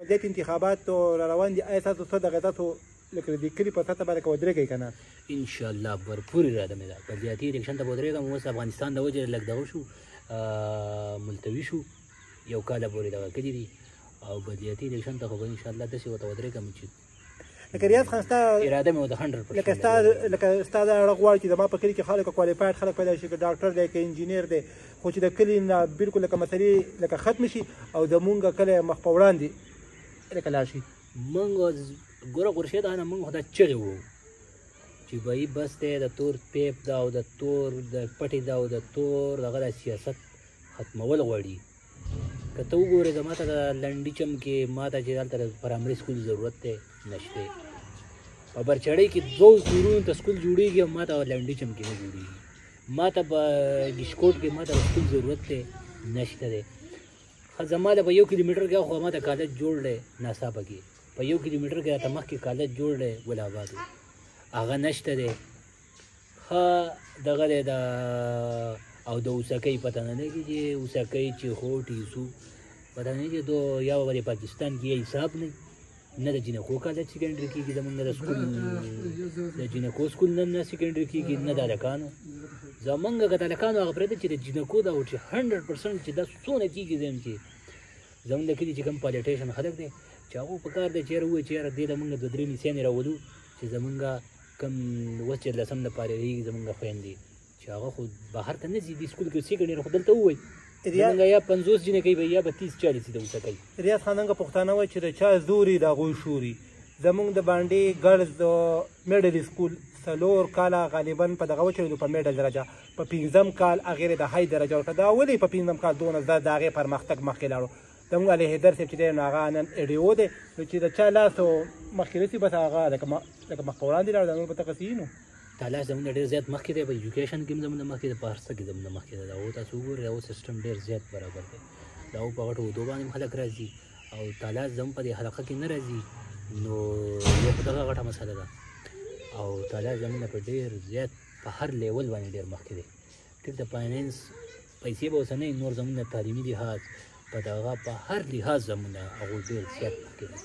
پرزیت انتخابات را روان دي آیا تاسو څه دغه تاسو لکه د کلي په سطحه باندې که ودرېږئ که نه انشاءالله भरपूर اراده مې ده پرزیاتي الیکشن ته به ودرېږم اوس افغانستان د وجې لږ دغه شو ملتوي شو یو کاله پورې دغه کړي دي او پرزیاتي الیکشن ته خو به انشاءالله داسې ورته ودرېږم چې لکه ریاض خان ستا اراده مې ورته 100% لکه ستا دا اړه غواړي چې زما په کلي کې خلک کوالیفاید خلک پیدا شي که ډاکټر دی که انجینر دی خو چې د کلي نه بلکل لکه مسلې لکه ختم شي او زمونږ کلی مخ په وړاندې لکه لاړ شي موږ ګوره خورشید خانه موږ خو دا چغې وو چې بهي بس دی د تور پیپ دا او د تور د پټې دا او د تور دغه د سیاست ختمول غواړي که ته وګورې که ما ته د لنډي چم کې ما ته چې دلته د پرایمري سکول ضرورت دی نشته په برچړۍ کې 2 کورونو ته سکول جوړېږي او ما ته لنډي چم کې نه جوړېږي ما ته په ګشکوټ کې ما ته سکول ضرورت دی نشته دی ښه زما له په 1 کیلومیټر کې خو ما ته کالج جوړ دی ناڅاپه کې په 1 کیلومیټر کې راته مخکې کالج جوړ دی ګل آباد هغه نشته دی ښه دغه دی د او د اوسکۍ پته نه لګي چې اوسکۍ چې خو ټیسو پته نه چې دو یا به پاکستان کې یې حساب نه د جینکو کالج سیکنډري کېږي زمونږ د سکول د جینکو سکول نه سیکنډري کېږي نه د هلکانو زمونږ که د هلکانو هغه پرېږده چې د جینکو دا و چې 100% چې دا څونه کېږي زم چې زمونږ د کلي چې کوم پالیټیشن خلک دی چې هغو په کار دی چې یاره ووایي چې یاره دې د مونږ 2-3 نسیانې راولو چې زمونږ کوم اوس 14 دپاره رهېږي زمونږ خویندې چې هغه خو بهر ته نه ځي دې سکول کې سیکنډ اییر خو دلته ووایي زمونږ یا 50 جینکۍ به یا به 30-40 د اوسکۍ ریاض خان ننګه پښتانه وایي چې د چا زوري د هغوی شوري زمونږ د باندې ګرلز د میډل سکول 4 کاله غالبا په دغه وچلېدو په میډل درجه په 5م کال هغې د های درجه ورکړه دا ولې په 5م کال دونه زده د هغې پرمختګ مخکې لاړو زموږ علي حیدر صاحب چې دی نو هغه نن ایډیو دی نو چې د چا لاس مخکې رسي بس هغه لکه مخ په وړاندې لاړو دا نور به دغسې وي نو تالاش زموږ ډېر زیات مخکې دی په ایجوکیشن کې هم زموږ مخکې دی په هر څه کې زموږ مخکې دی دا او تاسو وګورئ دا سیسټم ډېر زیات برابر دی دا په غټو اودو باندې هم خلک راځي او تالاش زموږ په دې حلقه کې نه راځي نو یو په دغه غټه مسله ده او تالاش زموږ په ډېر زیات په هر لیول باندې ډېر مخکې دی ټیک د فاینانس پیسې به اوس نه نور زموږ د تعلیمي لحاظ په دغه په هر لحاظ زموږ هغوی ډېر زیات مخکې دی